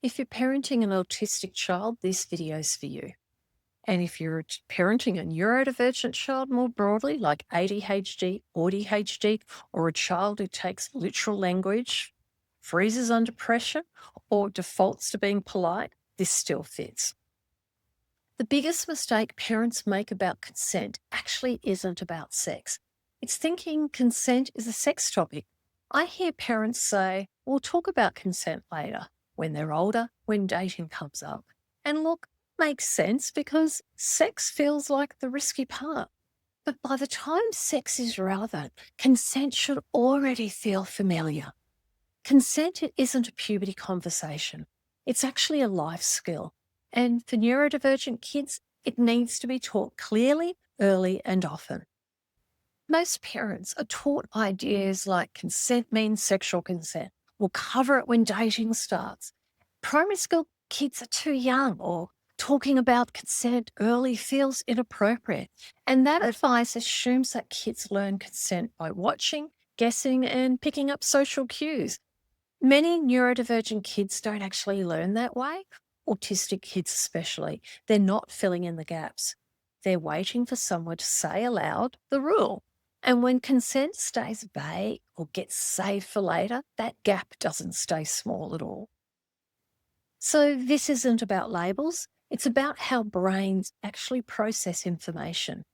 If you're parenting an autistic child, this video is for you. And if you're parenting a neurodivergent child more broadly, like ADHD, ADHD, or a child who takes literal language, freezes under pressure, or defaults to being polite, this still fits. The biggest mistake parents make about consent actually isn't about sex. It's thinking consent is a sex topic. I hear parents say, we'll talk about consent later, when they're older, when dating comes up. And look, makes sense because sex feels like the risky part. But by the time sex is relevant, consent should already feel familiar. Consent isn't a puberty conversation. It's actually a life skill. And for neurodivergent kids, it needs to be taught clearly, early, and often. Most parents are taught ideas like consent means sexual consent. We'll cover it when dating starts. Primary school kids are too young, or talking about consent early feels inappropriate. And that advice assumes that kids learn consent by watching, guessing, and picking up social cues. Many neurodivergent kids don't actually learn that way, autistic kids especially. They're not filling in the gaps. They're waiting for someone to say aloud the rule. And when consent stays vague or gets saved for later, that gap doesn't stay small at all. So this isn't about labels. It's about how brains actually process information.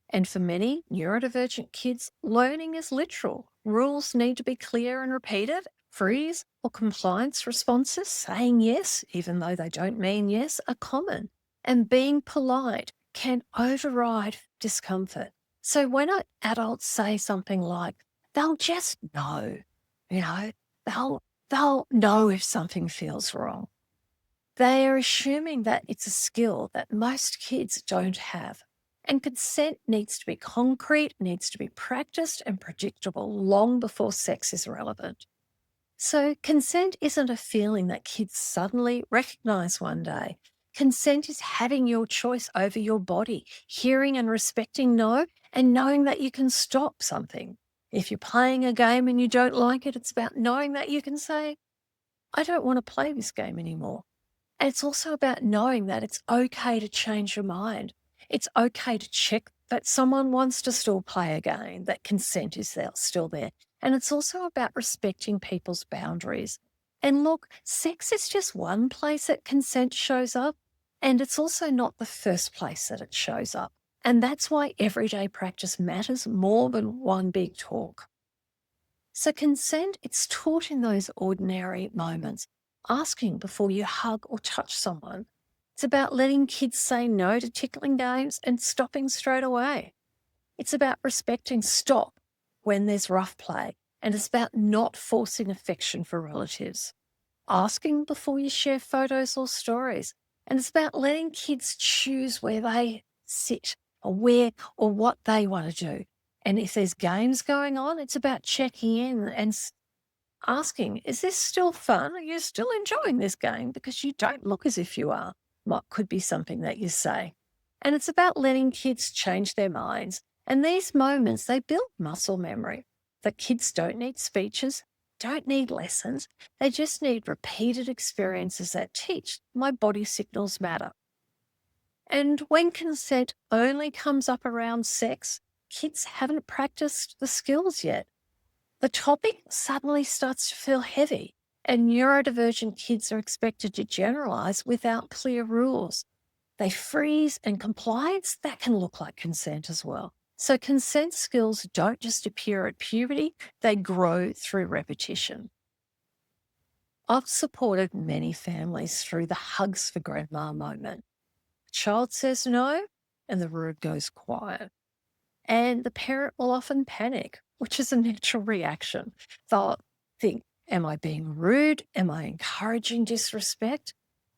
And for many neurodivergent kids, learning is literal. Rules need to be clear and repeated. Freeze or compliance responses, saying yes, even though they don't mean yes, are common. And being polite can override discomfort. So when adults say something like, they'll just know, you know, they'll know if something feels wrong. They are assuming that it's a skill that most kids don't have. And consent needs to be concrete, needs to be practiced and predictable long before sex is relevant. So consent isn't a feeling that kids suddenly recognize one day. Consent is having your choice over your body, hearing and respecting no, and knowing that you can stop something. If you're playing a game and you don't like it, it's about knowing that you can say, I don't want to play this game anymore. And it's also about knowing that it's okay to change your mind. It's okay to check that someone wants to still play a game, that consent is still there. And it's also about respecting people's boundaries. And look, sex is just one place that consent shows up, and it's also not the first place that it shows up. And that's why everyday practice matters more than one big talk. So consent, it's taught in those ordinary moments. Asking before you hug or touch someone. It's about letting kids say no to tickling games and stopping straight away. It's about respecting stop when there's rough play, and it's about not forcing affection for relatives. Asking before you share photos or stories, and it's about letting kids choose where they sit or where or what they want to do. And if there's games going on, it's about checking in and asking, is this still fun? Are you still enjoying this game? Because you don't look as if you are. What could be something that you say. And it's about letting kids change their minds. And these moments, they build muscle memory. The kids don't need speeches, don't need lessons. They just need repeated experiences that teach my body signals matter. And when consent only comes up around sex, kids haven't practiced the skills yet. The topic suddenly starts to feel heavy, and neurodivergent kids are expected to generalize without clear rules. They freeze, and compliance, that can look like consent as well. So consent skills don't just appear at puberty, they grow through repetition. I've supported many families through the hugs for grandma moment. The child says no, and the room goes quiet. And the parent will often panic, which is a natural reaction. They'll think, am I being rude? Am I encouraging disrespect?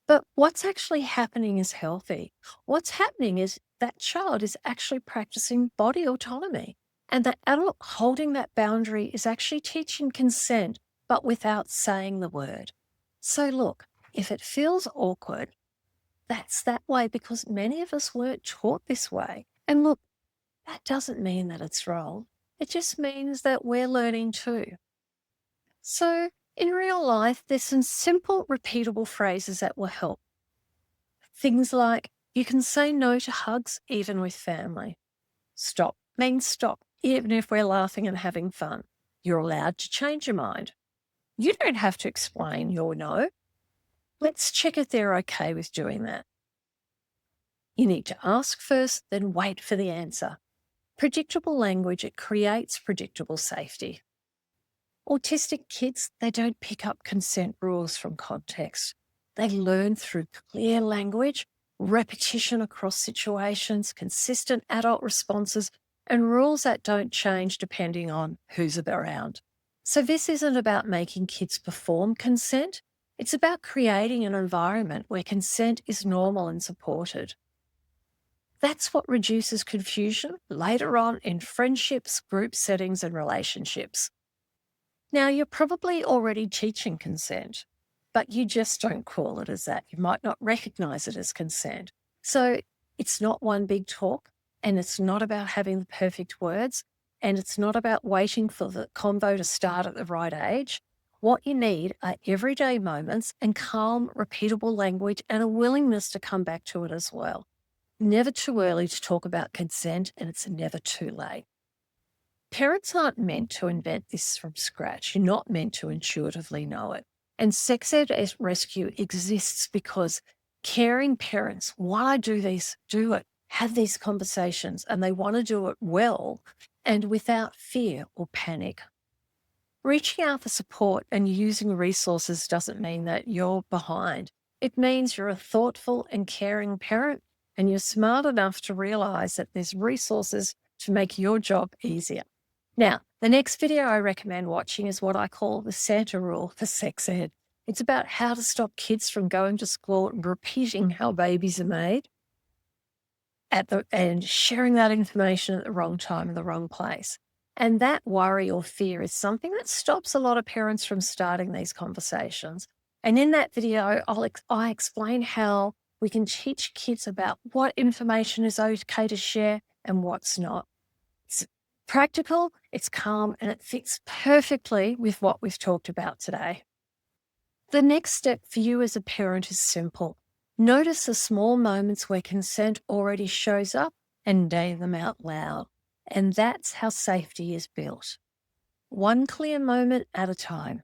But what's actually happening is healthy. What's happening is that child is actually practicing body autonomy. And the adult holding that boundary is actually teaching consent, but without saying the word. So look, if it feels awkward, that's that way because many of us weren't taught this way. And look, that doesn't mean that it's wrong. It just means that we're learning too. So In real life, there's some simple, repeatable phrases that will help. Things like, you can say no to hugs even with family. Stop means stop, even if we're laughing and having fun. You're allowed to change your mind. You don't have to explain your no. Let's check if they're okay with doing that. You need to ask first, then wait for the answer. Predictable language, it creates predictable safety. Autistic kids, they don't pick up consent rules from context. They learn through clear language, repetition across situations, consistent adult responses, and rules that don't change depending on who's around. So this isn't about making kids perform consent. It's about creating an environment where consent is normal and supported. That's what reduces confusion later on in friendships, group settings, and relationships. Now, you're probably already teaching consent, but you just don't call it as that. You might not recognize it as consent. So it's not one big talk, and it's not about having the perfect words, and it's not about waiting for the convo to start at the right age. What you need are everyday moments and calm, repeatable language and a willingness to come back to it as well. Never too early to talk about consent, and it's never too late. Parents aren't meant to invent this from scratch. You're not meant to intuitively know it. And Sex Ed as Rescue exists because caring parents want to do it, have these conversations, and they want to do it well and without fear or panic. Reaching out for support and using resources doesn't mean that you're behind. It means you're a thoughtful and caring parent, and you're smart enough to realize that there's resources to make your job easier. Now, the next video I recommend watching is what I call the Santa rule for sex ed. It's about how to stop kids from going to school and repeating how babies are made and sharing that information at the wrong time in the wrong place. And that worry or fear is something that stops a lot of parents from starting these conversations. And in that video, I explain how we can teach kids about what information is okay to share and what's not. It's practical, it's calm, and it fits perfectly with what we've talked about today. The next step for you as a parent is simple. Notice the small moments where consent already shows up and name them out loud. And that's how safety is built. One clear moment at a time.